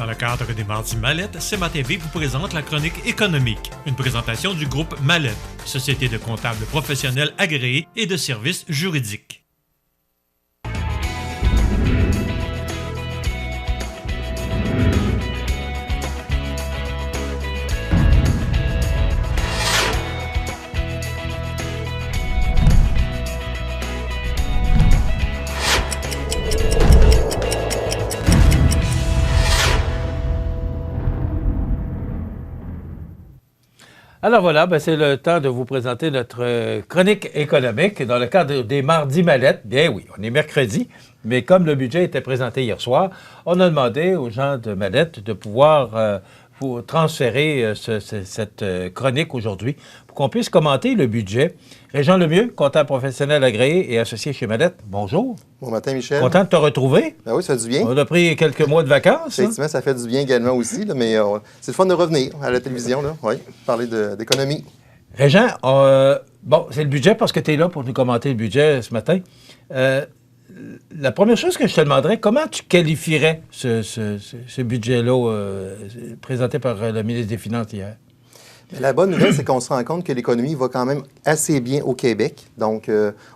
Dans le cadre des Mardis Mallette, CMA-TV vous présente la chronique économique, une présentation du groupe Mallette, société de comptables professionnels agréés et de services juridiques. Alors voilà, c'est le temps de vous présenter notre chronique économique dans le cadre des Mardis Mallette. Bien oui, on est mercredi, mais comme le budget était présenté hier soir, on a demandé aux gens de Mallette de pouvoir vous transférer cette chronique aujourd'hui pour qu'on puisse commenter le budget. Régent Lemieux, comptable professionnel agréé et associé chez Mallette, bonjour. Bon matin, Michel. Content de te retrouver. Ben oui, ça fait du bien. On a pris quelques mois de vacances. Effectivement, ça fait du bien également aussi, là, mais c'est le fun de revenir à la télévision, là, oui, parler d'économie. Régent, c'est le budget parce que tu es là pour nous commenter le budget ce matin. La première chose que je te demanderais, comment tu qualifierais ce budget-là présenté par le ministre des Finances hier? La bonne nouvelle, c'est qu'on se rend compte que l'économie va quand même assez bien au Québec. Donc,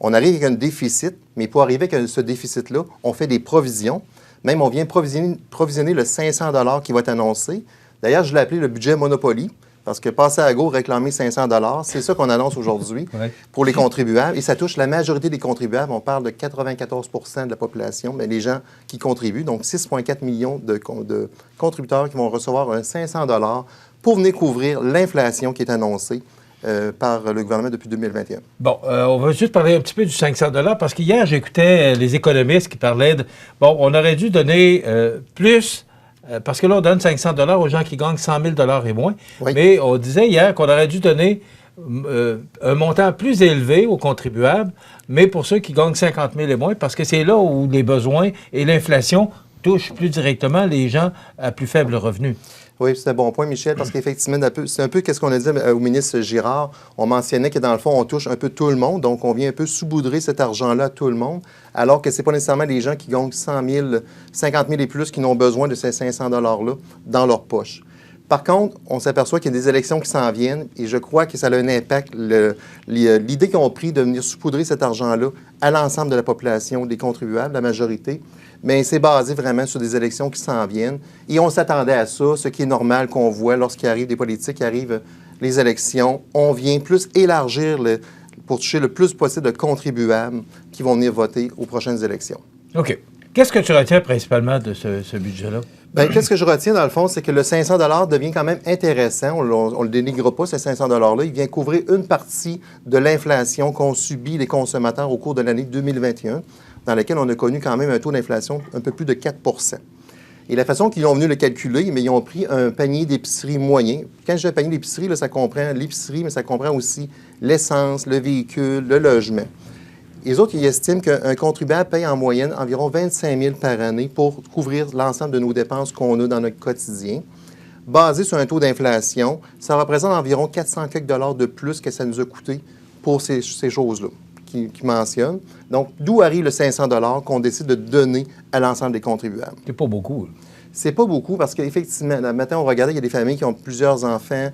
on arrive avec un déficit, mais pour arriver avec ce déficit-là, on fait des provisions. Même, on vient provisionner le 500 $ qui va être annoncé. D'ailleurs, je l'ai appelé le budget Monopoly, parce que passer à go, réclamer 500 $, c'est ça qu'on annonce aujourd'hui pour les contribuables. Et ça touche la majorité des contribuables. On parle de 94 % de la population, mais les gens qui contribuent. Donc, 6,4 millions de contributeurs qui vont recevoir un 500 $ pour venir couvrir l'inflation qui est annoncée par le gouvernement depuis 2021. Bon, on va juste parler un petit peu du 500 $ parce qu'hier, j'écoutais les économistes qui parlaient de... Bon, on aurait dû donner plus... parce que là, on donne 500 $ aux gens qui gagnent 100 000 $ et moins. Oui. Mais on disait hier qu'on aurait dû donner un montant plus élevé aux contribuables, mais pour ceux qui gagnent 50 000 et moins, parce que c'est là où les besoins et l'inflation touchent plus directement les gens à plus faible revenu. Oui, c'est un bon point, Michel, parce qu'effectivement, c'est un peu ce qu'on a dit au ministre Girard. On mentionnait que dans le fond, on touche un peu tout le monde, donc on vient un peu saupoudrer cet argent-là à tout le monde, alors que ce n'est pas nécessairement les gens qui gagnent 100 000, 50 000 et plus qui n'ont besoin de ces 500 $ dans leur poche. Par contre, on s'aperçoit qu'il y a des élections qui s'en viennent et je crois que ça a un impact. L'idée qu'ils ont pris de venir saupoudrer cet argent-là à l'ensemble de la population, des contribuables, la majorité, mais c'est basé vraiment sur des élections qui s'en viennent. Et on s'attendait à ça, ce qui est normal qu'on voit lorsqu'il arrive des politiques, qui arrivent les élections. On vient plus élargir pour toucher le plus possible de contribuables qui vont venir voter aux prochaines élections. OK. Qu'est-ce que tu retiens principalement de ce budget-là? Bien, qu'est-ce que je retiens, dans le fond, c'est que le 500 $ devient quand même intéressant. On ne le dénigre pas, ce 500 $-là. Il vient couvrir une partie de l'inflation qu'ont subi les consommateurs au cours de l'année 2021, dans laquelle on a connu quand même un taux d'inflation un peu plus de 4 %. Et la façon qu'ils ont venu le calculer, mais ils ont pris un panier d'épicerie moyen. Quand je dis un panier d'épicerie, là, ça comprend l'épicerie, mais ça comprend aussi l'essence, le véhicule, le logement. Les autres, ils estiment qu'un contribuable paye en moyenne environ 25 000 par année pour couvrir l'ensemble de nos dépenses qu'on a dans notre quotidien. Basé sur un taux d'inflation, ça représente environ 400 quelques $ de plus que ça nous a coûté pour ces choses-là qu'ils mentionnent. Donc, d'où arrive le 500 $ qu'on décide de donner à l'ensemble des contribuables? C'est pas beaucoup. C'est pas beaucoup parce qu'effectivement, maintenant, on regardait, il y a des familles qui ont plusieurs enfants.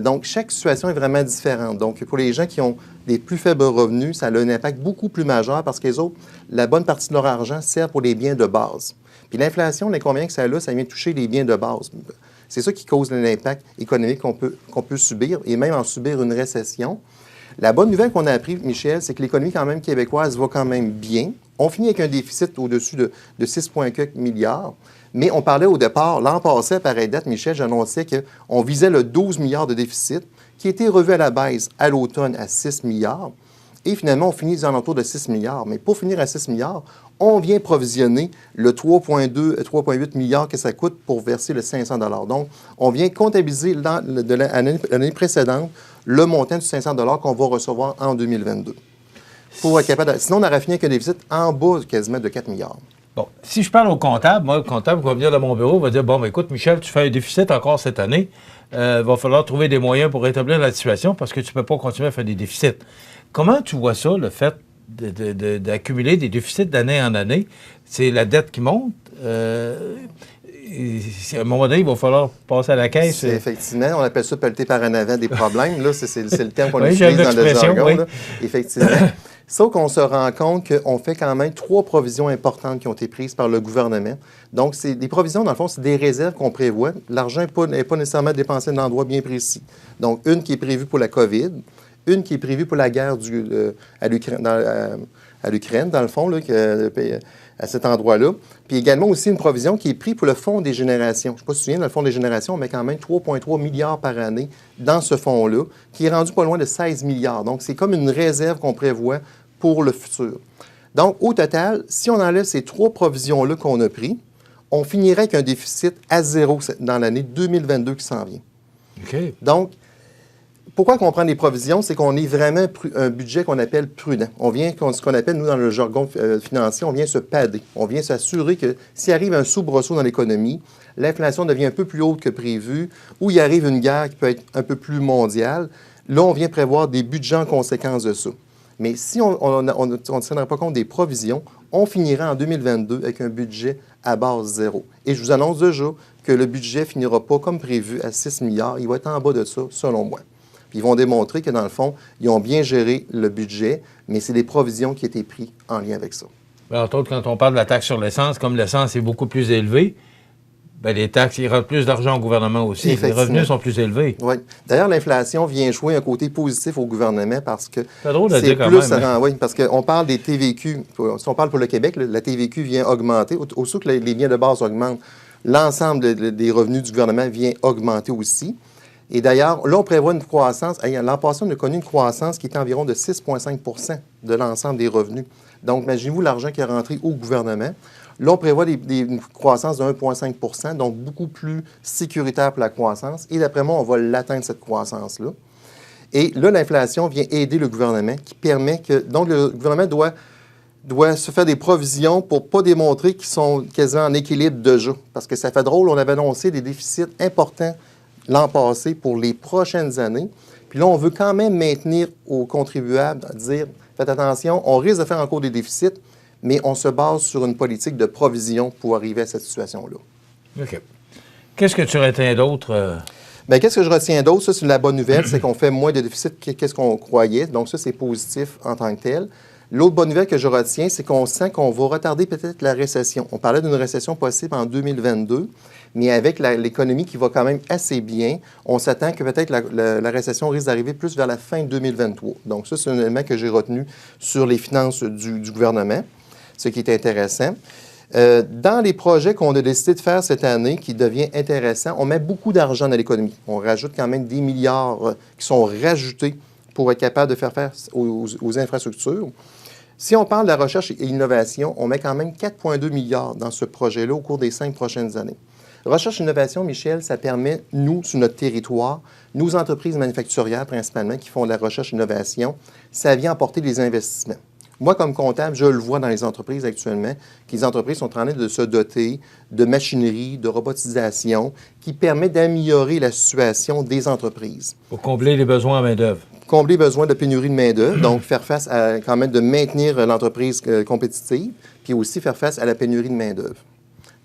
Donc, chaque situation est vraiment différente. Donc, pour les gens qui ont des plus faibles revenus, ça a un impact beaucoup plus majeur parce que les autres, la bonne partie de leur argent sert pour les biens de base. Puis l'inflation, l'inconvénient que ça a, ça vient toucher les biens de base. C'est ça qui cause l'impact économique qu'on peut subir et même en subir une récession. La bonne nouvelle qu'on a appris, Michel, c'est que l'économie quand même québécoise va quand même bien. On finit avec un déficit au-dessus de 6,4 milliards. Mais on parlait au départ, l'an passé, à pareille date, Michel, j'annonçais qu'on visait le 12 milliards de déficit, qui a été revu à la baisse à l'automne à 6 milliards. Et finalement, on finit aux alentours de 6 milliards. Mais pour finir à 6 milliards, on vient provisionner le 3,8 milliards que ça coûte pour verser le 500 $. Donc, on vient comptabiliser l'année précédente le montant du 500 $ qu'on va recevoir en 2022. Pour être capable sinon, on aurait fini avec un déficit en bas quasiment de 4 milliards. Bon, si je parle au comptable, moi, le comptable qui va venir dans mon bureau va dire, bon, écoute, Michel, tu fais un déficit encore cette année. Va falloir trouver des moyens pour rétablir la situation parce que tu ne peux pas continuer à faire des déficits. Comment tu vois ça, le fait d'accumuler des déficits d'année en année? C'est la dette qui monte? à un moment donné, il va falloir passer à la caisse. Effectivement, on appelle ça pelleter par en avant des problèmes. Là, c'est le terme qu'on oui, utilise dans le jargon. Oui. Là. Effectivement. Sauf qu'on se rend compte qu'on fait quand même 3 provisions importantes qui ont été prises par le gouvernement. Donc, c'est des provisions, dans le fond, c'est des réserves qu'on prévoit. L'argent n'est pas nécessairement dépensé d'un endroit bien précis. Donc, une qui est prévue pour la COVID, une qui est prévue pour la guerre à l'Ukraine, dans le fond, là, à cet endroit-là. Puis également aussi une provision qui est prise pour le Fonds des générations. Je ne sais pas si tu te souviens, dans le Fonds des générations, on met quand même 3,3 milliards par année dans ce fonds-là, qui est rendu pas loin de 16 milliards. Donc, c'est comme une réserve qu'on prévoit pour le futur. Donc, au total, si on enlève ces 3 provisions-là qu'on a prises, on finirait avec un déficit à 0 dans l'année 2022 qui s'en vient. OK. Donc, pourquoi on prend des provisions? C'est qu'on est vraiment un budget qu'on appelle prudent. On vient, ce qu'on appelle, nous, dans le jargon financier, on vient se padder. On vient s'assurer que s'il arrive un soubresaut dans l'économie, l'inflation devient un peu plus haute que prévu, ou il arrive une guerre qui peut être un peu plus mondiale, là, on vient prévoir des budgets en conséquence de ça. Mais si on ne tiendra pas compte des provisions, on finira en 2022 avec un budget à base 0. Et je vous annonce déjà que le budget finira pas comme prévu à 6 milliards. Il va être en bas de ça, selon moi. Puis ils vont démontrer que, dans le fond, ils ont bien géré le budget, mais c'est des provisions qui étaient prises en lien avec ça. Bien, entre autres, quand on parle de la taxe sur l'essence, comme l'essence est beaucoup plus élevée, bien, les taxes, il rentrent plus d'argent au gouvernement aussi. Les revenus sont plus élevés. Oui. D'ailleurs, l'inflation vient jouer un côté positif au gouvernement parce que c'est drôle de dire quand plus même. Hein? Oui, parce qu'on parle des TVQ. Si on parle pour le Québec, la TVQ vient augmenter. Aussitôt que les biens de base augmentent, l'ensemble des revenus du gouvernement vient augmenter aussi. Et d'ailleurs, là, on prévoit une croissance. L'an passé, on a connu une croissance qui était environ de 6,5 % de l'ensemble des revenus. Donc, imaginez-vous l'argent qui est rentré au gouvernement. Là, on prévoit une croissance de 1,5 % donc beaucoup plus sécuritaire pour la croissance. Et d'après moi, on va l'atteindre, cette croissance-là. Et là, l'inflation vient aider le gouvernement, qui permet que... Donc, le gouvernement doit se faire des provisions pour ne pas démontrer qu'ils sont quasiment en équilibre déjà. Parce que ça fait drôle, on avait annoncé des déficits importants l'an passé pour les prochaines années. Puis là, on veut quand même maintenir aux contribuables, dire, faites attention, on risque de faire encore des déficits, mais on se base sur une politique de provision pour arriver à cette situation-là. OK. Qu'est-ce que tu retiens d'autre? Bien, qu'est-ce que je retiens d'autre? Ça, c'est la bonne nouvelle, c'est qu'on fait moins de déficits qu'est-ce qu'on croyait. Donc ça, c'est positif en tant que tel. L'autre bonne nouvelle que je retiens, c'est qu'on sent qu'on va retarder peut-être la récession. On parlait d'une récession possible en 2022, mais avec l'économie qui va quand même assez bien, on s'attend que peut-être la récession risque d'arriver plus vers la fin de 2023. Donc ça, c'est un élément que j'ai retenu sur les finances du gouvernement, ce qui est intéressant. Dans les projets qu'on a décidé de faire cette année, qui devient intéressant, on met beaucoup d'argent dans l'économie. On rajoute quand même des milliards qui sont rajoutés pour être capable de faire face aux infrastructures. Si on parle de la recherche et l'innovation, on met quand même 4,2 milliards dans ce projet-là au cours des 5 prochaines années. Recherche et innovation, Michel, ça permet, nous, sur notre territoire, nos entreprises manufacturières principalement qui font de la recherche et innovation, ça vient apporter des investissements. Moi, comme comptable, je le vois dans les entreprises actuellement, que les entreprises sont en train de se doter de machinerie, de robotisation, qui permet d'améliorer la situation des entreprises. Pour combler les besoins en main-d'œuvre. Combler les besoins de pénurie de main-d'œuvre, donc faire face à quand même de maintenir l'entreprise compétitive, puis aussi faire face à la pénurie de main-d'œuvre.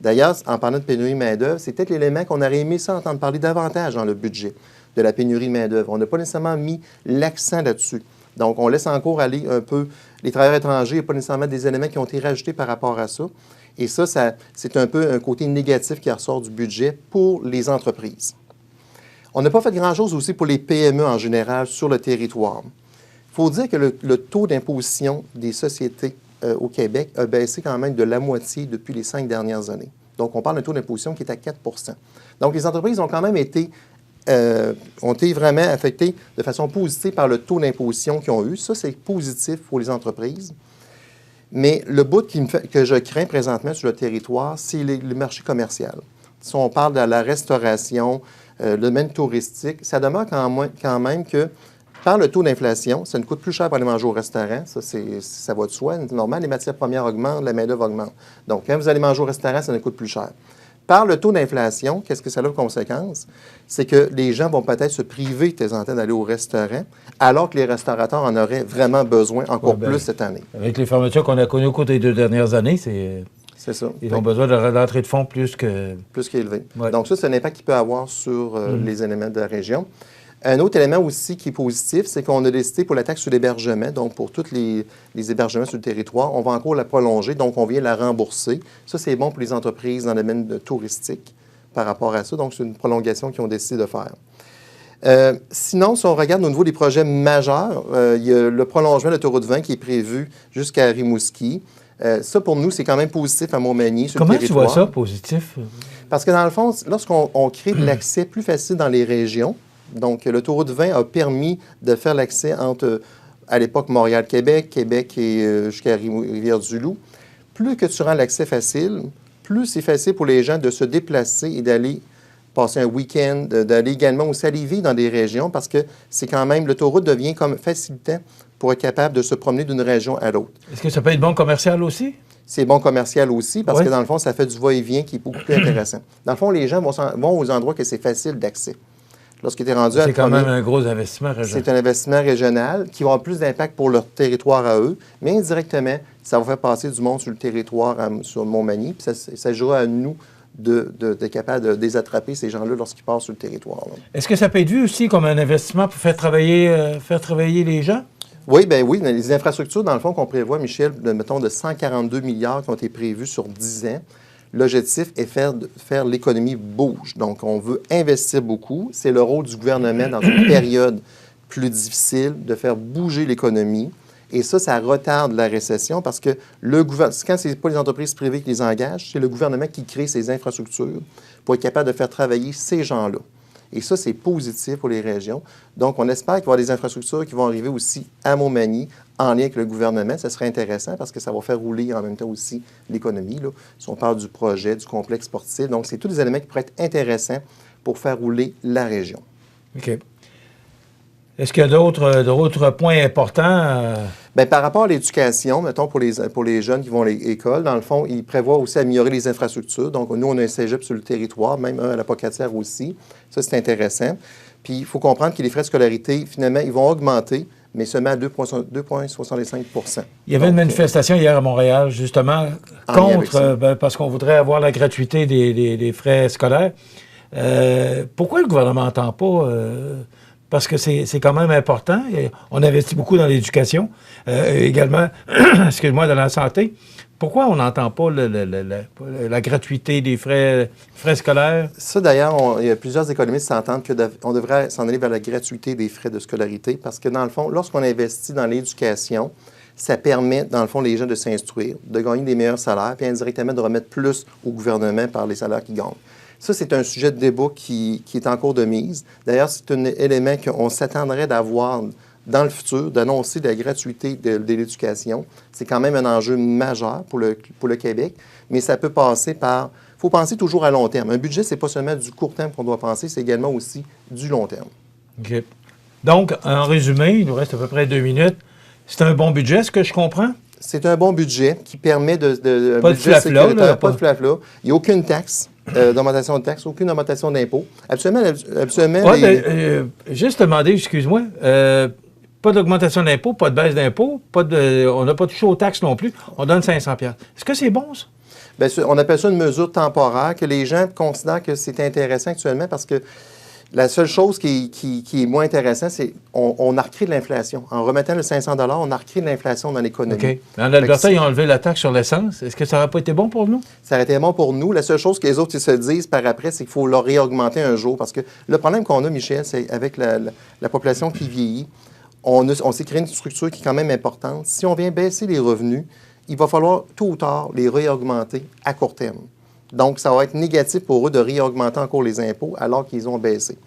D'ailleurs, en parlant de pénurie de main-d'œuvre, c'est peut-être l'élément qu'on aurait aimé ça entendre parler davantage dans le budget de la pénurie de main-d'œuvre. On n'a pas nécessairement mis l'accent là-dessus. Donc, on laisse encore aller un peu les travailleurs étrangers, il n'y a pas nécessairement des éléments qui ont été rajoutés par rapport à ça. Et ça c'est un peu un côté négatif qui ressort du budget pour les entreprises. On n'a pas fait grand-chose aussi pour les PME en général sur le territoire. Il faut dire que le taux d'imposition des sociétés au Québec a baissé quand même de la moitié depuis les 5 dernières années. Donc, on parle d'un taux d'imposition qui est à 4 %. Donc, les entreprises ont quand même été vraiment affectées de façon positive par le taux d'imposition qu'ils ont eu. Ça, c'est positif pour les entreprises. Mais le bout que je crains présentement sur le territoire, c'est le marché commercial. Si on parle de la restauration, le domaine touristique, ça demeure quand même que par le taux d'inflation, ça nous coûte plus cher pour aller manger au restaurant. Ça va de soi. C'est normal, les matières premières augmentent, la main-d'œuvre augmente. Donc, quand vous allez manger au restaurant, ça nous coûte plus cher. Par le taux d'inflation, qu'est-ce que ça a comme conséquence? C'est que les gens vont peut-être se priver de temps en temps d'aller au restaurant, alors que les restaurateurs en auraient vraiment besoin encore plus cette année. Avec les fermetures qu'on a connues au cours des 2 dernières années, c'est... C'est ça. Ils ont besoin d'entrée de fonds plus que... Plus qu'élevé. Ouais. Donc ça, c'est un impact qu'il peut avoir sur les éléments de la région. Un autre élément aussi qui est positif, c'est qu'on a décidé pour la taxe sur l'hébergement, donc pour tous les hébergements sur le territoire, on va encore la prolonger, donc on vient la rembourser. Ça, c'est bon pour les entreprises dans le domaine touristique par rapport à ça. Donc, c'est une prolongation qu'ils ont décidé de faire. Sinon, si on regarde au niveau des projets majeurs, il y a le prolongement de l'autoroute 20 qui est prévu jusqu'à Rimouski. Ça, pour nous, c'est quand même positif à Montmagny, sur le territoire. Comment tu vois ça, positif? Parce que dans le fond, lorsqu'on crée de l'accès plus facile dans les régions, donc l'autoroute 20 a permis de faire l'accès entre, à l'époque, Montréal-Québec, Québec et jusqu'à Rivière-du-Loup. Plus que tu rends l'accès facile, plus c'est facile pour les gens de se déplacer et d'aller passer un week-end, d'aller également aussi aller vivre dans des régions parce que c'est quand même, l'autoroute devient comme facilitant pour être capable de se promener d'une région à l'autre. Est-ce que ça peut être bon commercial aussi? C'est bon commercial aussi parce que dans le fond, ça fait du va-et-vient qui est beaucoup plus intéressant. Dans le fond, les gens vont aux endroits que c'est facile d'accès. Lorsqu'il est rendu à c'est quand même un gros investissement régional. C'est un investissement régional qui va avoir plus d'impact pour leur territoire à eux, mais indirectement, ça va faire passer du monde sur le territoire sur Montmagny, puis ça jouera à nous d'être capable de désattraper ces gens-là lorsqu'ils passent sur le territoire. Là. Est-ce que ça peut être vu aussi comme un investissement pour faire travailler les gens? Oui, bien oui. Les infrastructures, dans le fond, qu'on prévoit, Michel, mettons, de 142 milliards qui ont été prévus sur 10 ans, l'objectif est faire l'économie bouge. Donc, on veut investir beaucoup. C'est le rôle du gouvernement dans une période plus difficile de faire bouger l'économie. Et ça retarde la récession parce que quand ce n'est pas les entreprises privées qui les engagent, c'est le gouvernement qui crée ces infrastructures pour être capable de faire travailler ces gens-là. Et ça, c'est positif pour les régions. Donc, on espère qu'il va y avoir des infrastructures qui vont arriver aussi à Montmagny en lien avec le gouvernement. Ça serait intéressant parce que ça va faire rouler en même temps aussi l'économie. Là. Si on parle du projet, du complexe sportif. Donc, c'est tous des éléments qui pourraient être intéressants pour faire rouler la région. OK. Est-ce qu'il y a d'autres points importants? Bien, par rapport à l'éducation, mettons, pour les jeunes qui vont à l'école, dans le fond, ils prévoient aussi améliorer les infrastructures. Donc, nous, on a un cégep sur le territoire, même un à la Pocatière aussi. Ça, c'est intéressant. Puis, il faut comprendre que les frais de scolarité, finalement, ils vont augmenter, mais seulement à 2,65 %. Il y avait une manifestation hier à Montréal, justement, contre, parce qu'on voudrait avoir la gratuité des frais scolaires. Pourquoi le gouvernement n'entend pas... Parce que c'est quand même important. On investit beaucoup dans l'éducation, également, excuse-moi, dans la santé. Pourquoi on n'entend pas la gratuité des frais scolaires? Ça, d'ailleurs, il y a plusieurs économistes qui s'entendent qu'on devrait s'en aller vers la gratuité des frais de scolarité parce que, dans le fond, lorsqu'on investit dans l'éducation, ça permet, dans le fond, les gens de s'instruire, de gagner des meilleurs salaires, puis indirectement de remettre plus au gouvernement par les salaires qu'ils gagnent. Ça, c'est un sujet de débat qui est en cours de mise. D'ailleurs, c'est un élément qu'on s'attendrait d'avoir dans le futur, d'annoncer la gratuité de l'éducation. C'est quand même un enjeu majeur pour le Québec, mais ça peut passer par... Il faut penser toujours à long terme. Un budget, ce n'est pas seulement du court terme qu'on doit penser, c'est également aussi du long terme. OK. Donc, en résumé, il nous reste à peu près 2 minutes. C'est un bon budget, ce que je comprends? C'est un bon budget qui permet de... Pas de flafla, pas de flafla. Il n'y a aucune taxe. D'augmentation de taxes, aucune augmentation d'impôts. Absolument. Juste demander, excuse-moi, pas d'augmentation d'impôts, pas de baisse d'impôts, on n'a pas touché aux taxes non plus, on donne 500 $. Est-ce que c'est bon, ça? Bien, on appelle ça une mesure temporaire que les gens considèrent que c'est intéressant actuellement parce que la seule chose qui est moins intéressante, c'est qu'on a recréé de l'inflation. En remettant le 500 $, on a recréé de l'inflation dans l'économie. OK. En Alberta, ils ont enlevé la taxe sur l'essence. Est-ce que ça n'aurait pas été bon pour nous? Ça aurait été bon pour nous. La seule chose que les autres ils se disent par après, c'est qu'il faut leur réaugmenter un jour. Parce que le problème qu'on a, Michel, c'est avec la population qui vieillit, on s'est créé une structure qui est quand même importante. Si on vient baisser les revenus, il va falloir tôt ou tard les réaugmenter à court terme. Donc, ça va être négatif pour eux de réaugmenter encore les impôts alors qu'ils ont baissé.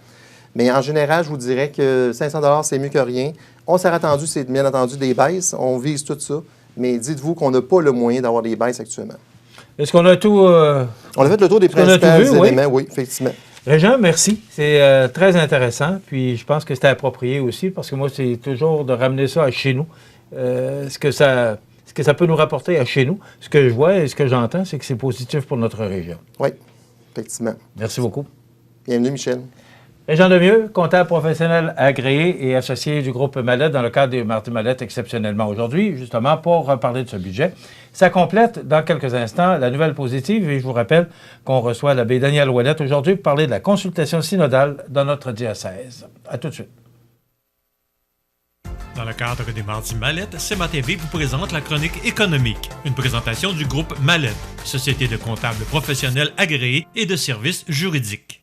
Mais en général, je vous dirais que 500 $, c'est mieux que rien. On s'est attendu, c'est bien entendu des baisses. On vise tout ça. Mais dites-vous qu'on n'a pas le moyen d'avoir des baisses actuellement. Est-ce qu'on a tout... On a fait le tour des principaux éléments, oui, effectivement. Régent, merci. C'est très intéressant. Puis, je pense que c'était approprié aussi parce que moi, c'est toujours de ramener ça à chez nous. Ce que ça peut nous rapporter à chez nous. Ce que je vois et ce que j'entends, c'est que c'est positif pour notre région. Oui, effectivement. Merci beaucoup. Bienvenue, Michel. Jean Lemieux, comptable professionnel agréé et associé du groupe Mallette dans le cadre des Mardi Mallette exceptionnellement aujourd'hui, justement pour parler de ce budget. Ça complète dans quelques instants la nouvelle positive et je vous rappelle qu'on reçoit l'abbé Daniel Ouellette aujourd'hui pour parler de la consultation synodale dans notre diocèse. À tout de suite. Dans le cadre des Mardis Mallette, CMA-TV vous présente la chronique économique, une présentation du groupe Mallette, société de comptables professionnels agréés et de services juridiques.